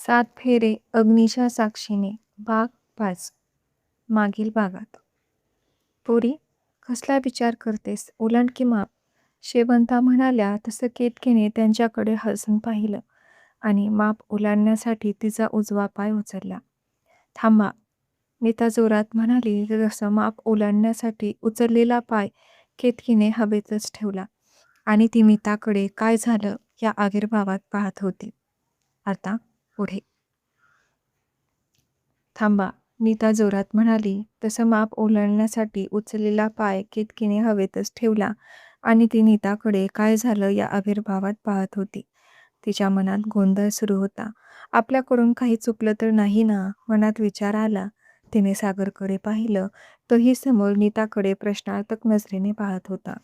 सात फेरे अग्नीच्या साक्षीने भाग 5. मागील भागात. पोरी, कसला विचार करतेस? ओलांड की माप. शेवंता म्हणाल्या तसं केतकीने त्यांच्याकडे हसून पाहिलं आणि माप ओलांडण्यासाठी तिचा उजवा पाय उचलला. थांबा, नीता जोरात म्हणाली तसं माप ओलांडण्यासाठी उचललेला पाय केतकीने हवेतच ठेवला आणि ती नीताकडे काय झालं या आविर्भावात पाहत होती. आता पुढे. थांबा, नीता जोरात म्हणाली तसं माप ओलांडण्यासाठी उचललेला पाय केतकीने हवेतच ठेवला आणि ती नीताकडे काय झालं या आविर्भावात पाहत होती. तिच्या मनात गोंधळ सुरू होता. आपल्याकडून काही चुकलं तर नाही ना, मनात विचार आला. तिने सागरकडे पाहिलं. तोही समोर नीताकडे प्रश्नार्थक नजरेने पाहत होता.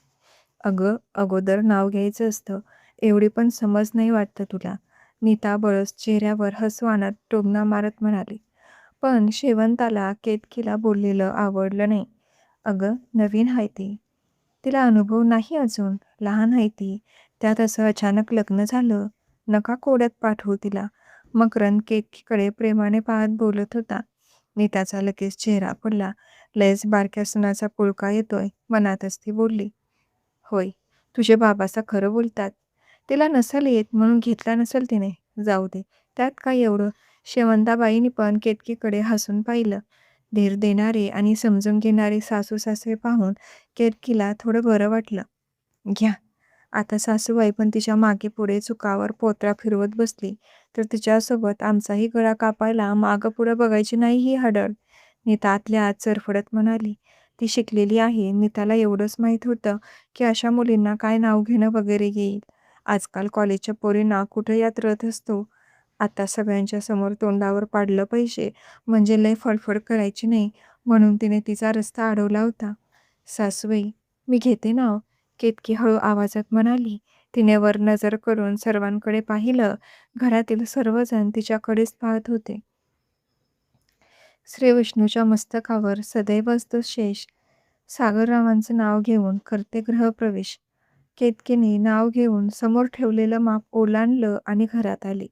अगं, अगोदर नाव घ्यायचं असतं, एवढी पण समज नाही वाटतं तुला, नीता बळस चेहऱ्यावर हसू आणत टोमणा मारत म्हणाली. पण शेवंताला केतकीला बोललेलं आवडलं नाही. अगं, नवीन आहे ती, तिला अनुभव नाही अजून, लहान आहे ती, त्यात असं अचानक लग्न झालं, नका कोड्यात पाठवू तिला. मकरंद केतकीकडे प्रेमाने पाहत बोलत होता. नीताचा लगेच चेहरा पडला. लयच बारक्या सुनाचा पुळका येतोय, मनातच ती बोलली. होय, तुझे बाबासा खरं बोलतात. तिला नसेल येत म्हणून घेतला नसेल तिने, जाऊ दे, त्यात काय एवढं. शेवंताबाईंनी पण केतकीकडे हसून पाहिलं. धीर देणारे आणि समजून घेणारे सासू सासरे पाहून केतकीला थोडं बरं वाटलं. घ्या, आता सासूबाई पण तिच्या मागे पुढे चुकावर पोत्रा फिरवत बसली तर तिच्यासोबत आमचाही गळा कापायला मागं पुढं बघायची नाही ही हडळ, नीता आतल्या आत चरफडत म्हणाली. ती शिकलेली आहे, नीताला एवढंच माहीत होतं की अशा मुलींना काय नाव घेणं वगैरे येईल. आजकाल कॉलेजच्या पोरींना कुठं यात रथ असतो. आता सगळ्यांच्या समोर तोंडावर पाडलं पाहिजे म्हणजे लय फडफड करायची नाही, म्हणून तिने तिचा रस्ता अडवला होता. सासूबाई, मी घेते नाव, केतकी हळू आवाजात म्हणाली. तिने वर नजर करून सर्वांकडे पाहिलं. घरातील सर्वजण तिच्याकडेच पाहत होते. श्री विष्णूच्या मस्तकावर सदैव असतो शेष. सागररावांचं नाव घेऊन करते गृहप्रवेश. केतकीने नाव घेऊन समोर ठेवलेलं माप ओलांडलं आणि घरात आली.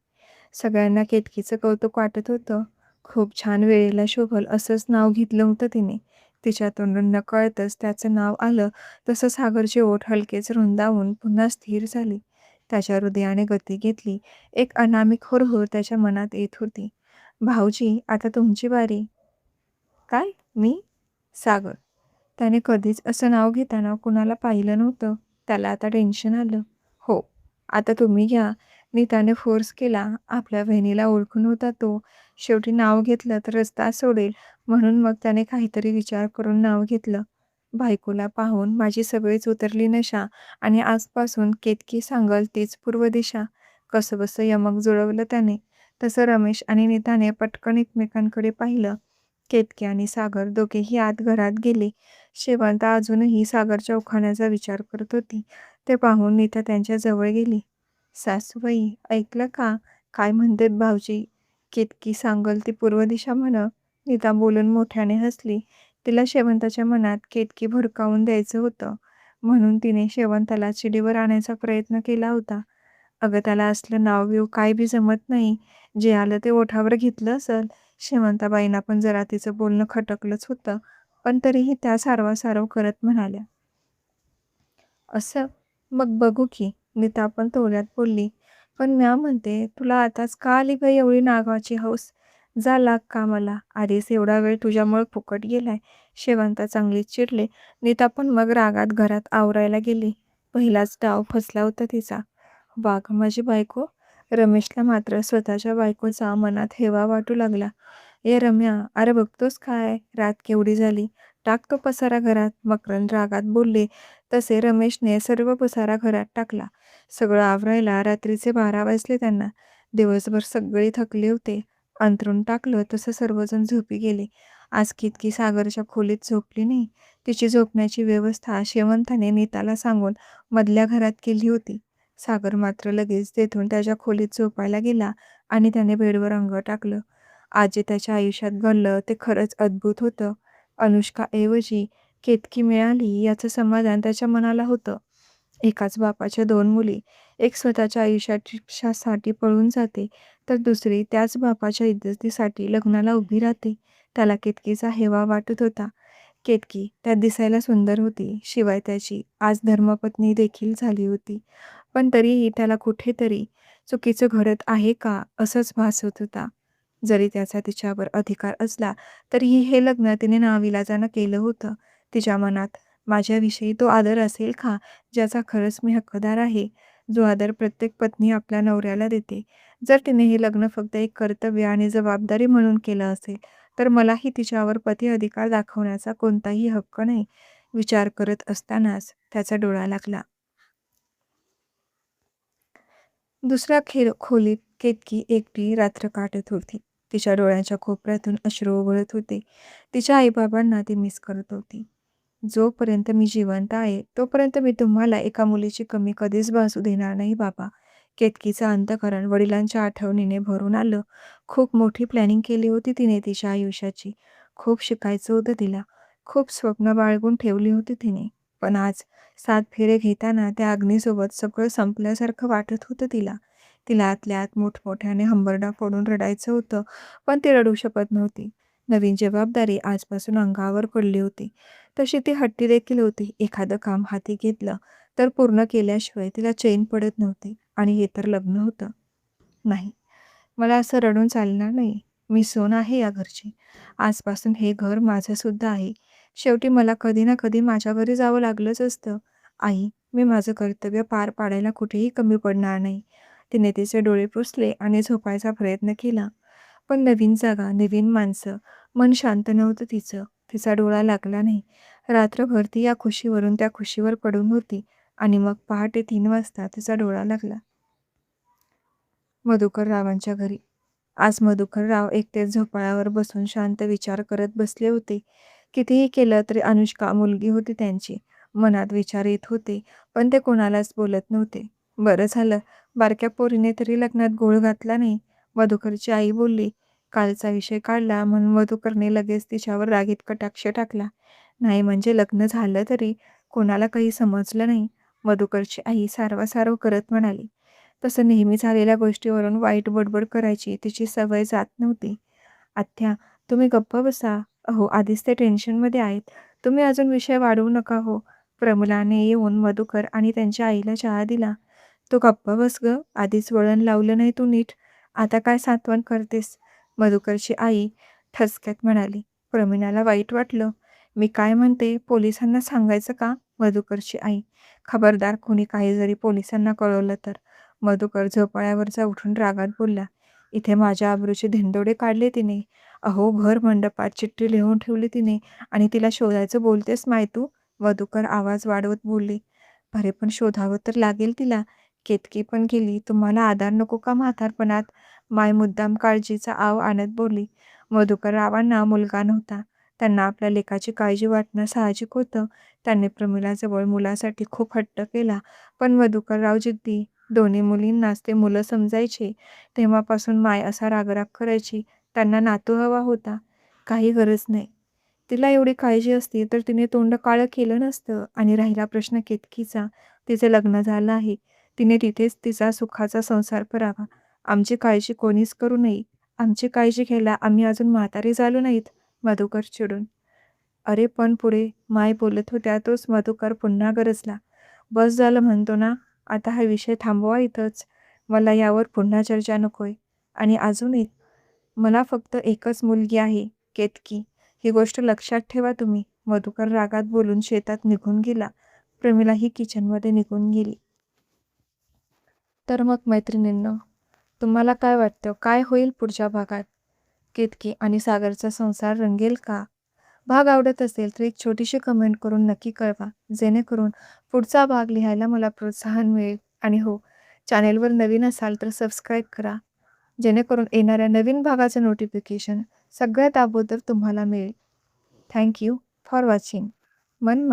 सगळ्यांना केतकीचं कौतुक वाटत होतं. खूप छान, वेळेला शोभल असंच नाव घेतलं होतं तिने. तिच्या तोंडून नकळतच त्याचं नाव आलं तसं सागरचे ओठ हलकेच रुंदावून पुन्हा स्थिर झाली. त्याच्या हृदयाने गती घेतली. एक अनामिक हुरहुर त्याच्या मनात येत होती. भाऊजी, आता तुमची बारी. काय, मी? सागर. त्याने कधीच असं नाव घेताना कुणाला पाहिलं नव्हतं. त्याला आता टेन्शन आलं. हो, आता तुम्ही घ्या, नीताने फोर्स केला. आपल्या बहिणीला ओळखून होता तो. शेवटी नाव घेतलं तर रस्ता सोडेल म्हणून मग त्याने काहीतरी विचार करून नाव घेतलं. बायकोला पाहून माझी सगळीच उतरली नशा आणि आजपासून केतकी सांगल तीच पूर्व दिशा. कसंबसं यमक जुळवलं त्याने. तसं रमेश आणि नीताने पटकन एकमेकांकडे पाहिलं. केतकी आणि सागर दोघेही आत घरात गेले. शेवंता अजूनही सागरच्या उखाण्याचा विचार करत होती. ते पाहून नीता त्यांच्या जवळ गेली. सासूबाई, ऐकलं का, काय म्हणतेत भाऊजी? केतकी सांगल ती पूर्व दिशा म्हण. नीता बोलून मोठ्याने हसली. तिला शेवंताच्या मनात केतकी भडकावून द्यायचं होतं, म्हणून तिने शेवंताला चिडीवर आणायचा प्रयत्न केला होता. अगं, त्याला असलं नाव बिव काय बी जमत नाही. जे आलं ते ओठावर घेतलं असल. शेवंताबाईंना पण जरा तिचं बोलणं खटकलंच होतं, पण तरीही त्या सारवासारव करत म्हणाल्या. असं? मग बघू की, नीता पण तोल्यात बोलली. पण म्या म्हणते, तुला आताच का आली गं एवढी नागाची हौस? जा लाग कामाला, आधीच एवढा वेळ तुझ्यामुळे फुकट गेलाय. शेवंता चांगलीच चिडले. नीता पण मग रागात घरात आवरायला गेली. पहिलाच डाव फसला होता तिचा. वाघ माझी बायको. रमेशला मात्र स्वतःच्या बायकोचा मनात हेवा वाटू लागला. ए रम्या, अरे बघतोस काय, रात केवढी झाली, टाक तो पसारा घरात, मकरंद रागात बोलले. तसे रमेशने सर्व पसारा घरात टाकला. सगळं आवरायला रात्रीचे 12 वाजले त्यांना. दिवसभर सगळे थकले होते. अंथरूण टाकलं तसं सर्वजण झोपी गेले. आज केतकी सागरच्या खोलीत झोपली नाही. तिची झोपण्याची व्यवस्था शेवंताने नीताला सांगून मधल्या घरात केली होती. सागर मात्र लगेच तेथून त्याच्या खोलीत झोपायला गेला आणि त्याने बेडवर अंग टाकलं. आज जे त्याच्या आयुष्यात घडलं ते खरंच अद्भुत होतं. अनुष्काऐवजी केतकी मिळाली याचं समाधान त्याच्या मनाला होतं. एकाच बापाच्या 2 मुली, एक स्वतःच्या आयुष्यासाठी पळून जाते, तर दुसरी त्याच बापाच्या इज्जतीसाठी लग्नाला उभी राहते. त्याला केतकीचा हेवा वाटत होता. केतकी त्यात दिसायला सुंदर होती, शिवाय त्याची आज धर्मपत्नी देखील झाली होती. पण तरीही त्याला कुठेतरी चुकीचं घडत आहे का, असंच भासत होता. जरी त्याचा तिच्यावर अधिकार असला, तरीही हे लग्न तिने नाविलाजानं केलं होतं. तिच्या मनात माझ्याविषयी तो आदर असेल का, ज्याचा खरंच मी हक्कदार आहे, जो आदर प्रत्येक पत्नी आपल्या नवऱ्याला देते. जर तिने हे लग्न फक्त एक कर्तव्य आणि जबाबदारी म्हणून केलं असेल, तर मलाही तिच्यावर पती अधिकार दाखवण्याचा कोणताही हक्क नाही. विचार करत असतानाच त्याचा डोळा लागला. दुसऱ्या खोलीत केतकी एकटी रात्र काढत होती. तिच्या डोळ्यांच्या कोपऱ्यातून अश्रू ओघळत होते. तिच्या आईबाबांना ती मिस करत होती. जोपर्यंत मी जिवंत आहे, तोपर्यंत मी तुम्हाला एका मुलीची कमी कधीच भासू देणार नाही बाबा. केतकीचं अंतःकरण वडिलांच्या आठवणीने भरून आलं. खूप मोठी प्लॅनिंग केली होती तिने तिच्या आयुष्याची. खूप शिकायचं होतं तिला. खूप स्वप्न बाळगून ठेवली होती तिने. पण आज 7 फेरे घेताना त्या अग्नीसोबत सगळं संपल्यासारखं वाटत होतं तिला. तिला आतल्या आत मोठमोठ्याने हंबरडा फोडून रडायचं होतं, पण ती रडू शकत नव्हती. नवीन जबाबदारी आजपासून अंगावर पडली होती. तशी ती हट्टी देखील होती. एखादं काम हाती घेतलं तर पूर्ण केल्याशिवाय तिला चैन पडत नव्हती. आणि हे तर लग्न होतं. नाही, मला असं रडून चालणार नाही. मी सून आहे या घरची. आजपासून हे घर माझंसुद्धा आहे. शेवटी मला कधी ना कधी माझ्या घरी जावं लागलंच असतं. आई, मी माझं कर्तव्य पार पाडायला कुठेही कमी पडणार नाही. तिने तिचे डोळे पुसले आणि झोपायचा प्रयत्न केला. पण नवीन जागा, नवीन माणसं, मन शांत नव्हतं तिचं. तिचा डोळा लागला नाही. रात्रभर ती या खुशीवरून त्या खुशीवर पडून होती आणि मग पहाटे 3 वाजता तिचा डोळा लागला. मधुकररावांच्या घरी. आज मधुकरराव एकटेच झोपाळ्यावर बसून शांत विचार करत बसले होते. कितीही केलं तरी अनुष्का मुलगी होती त्यांची. मनात विचार येत होते, पण ते कोणालाच बोलत नव्हते. बरं झालं, बारक्या पोरीने तरी लग्नात गोळ घातला नाही. मधुकरची आई बोलली. कालचा विषय काढला म्हणून मधुकरने लगेच तिच्यावर रागीत कटाक्ष टाकला. नाही म्हणजे लग्न झालं तरी कोणाला काही समजलं नाही. मधुकरची आई सारवासारव करत म्हणाली. तसं नेहमी झालेल्या गोष्टीवरून वाईट बडबड करायची तिची सवय जात नव्हती. "आत्या, तुम्ही गप्प बसा. अहो, आधीच ते टेन्शनमध्ये आहेत. तुम्ही अजून विषय वाढवू नका हो." प्रमिलाने येऊन मधुकर आणि त्यांच्या आईला चहा दिला. "तू गप्प बस गं. आधीच वळण लावलं नाही तू नीट. आता काय सांत्वन करतेस?" मधुकरची आई ठसक्यात म्हणाली. प्रमिलाला वाईट वाटलं. "मी काय म्हणते, पोलिसांना सांगायचं का?" मधुकरची आई. "खबरदार, कोणी काही जरी पोलिसांना कळवलं तर." मधुकर झोपाळ्यावरचा उठून रागात बोलला. "इथे माझ्या आबरूचे धिंडोडे काढले तिने. अहो, भर मंडपात चिठ्ठी लिहून ठेवली तिने आणि तिला शोधायचं बोलतेस माय तू?" मधुकर आवाज वाढवत बोलले. "अरे पण शोधावं तर लागेल तिला. केतकी पण गेली. तुम्हाला आधार नको का म्हातारपणात?" माय मुद्दाम काळजीचा आव आणत बोलली. मधुकररावांना मुलगा नव्हता. त्यांना आपल्या लेकाची काळजी वाटणं साहजिक होतं. त्यांनी प्रमिलाजवळ मुलासाठी खूप हट्ट केला. पण मधुकरराव जिद्दी. दोन्ही मुलींनाच ते मुलं समजायचे. तेव्हापासून माय असा रागराग करायची. त्यांना नातू हवा होता. काही गरज नाही. तिला एवढी काळजी असती तर तिने तोंड काळं केलं नसतं. आणि राहिला प्रश्न केतकीचा, तिचे लग्न झालं आहे. तिने तिथेच तिचा सुखाचा संसार करावा. आमची काळजी कोणीच करू नये. आमची काळजी घ्यायला आम्ही अजून म्हातारे झालो नाहीत. मधुकर चिडून. अरे पण पुढे माय बोलत होत्या तोच मधुकर पुन्हा गरजला. बस झालं म्हणतो ना. आता हा विषय थांबवा इथंच. मला यावर पुन्हा चर्चा नकोय. आणि अजून एक, मला फक्त एकच मुलगी आहे, केतकी. ही गोष्ट लक्षात ठेवा तुम्ही. मधुकर रागात बोलून शेतात निघून गेला. प्रमिलाही किचनमध्ये निघून गेली. तर मग मैत्रिणींनो, तुम्हाला काय वाटतं, काय होईल पुढच्या भागात? केतकी आणि सागरचा संसार रंगेल का? भाग आवडत असेल तर एक छोटीशी कमेंट करून नक्की कळवा, जेणेकरून पुढचा भाग लिहायला मला प्रोत्साहन मिळेल. आणि हो, चॅनेलवर नवीन असाल तर सबस्क्राईब करा, जेणेकरून येणाऱ्या नवीन भागाचं नोटिफिकेशन सगळ्यात अगोदर तुम्हाला मिळेल. Thank you for watching. मन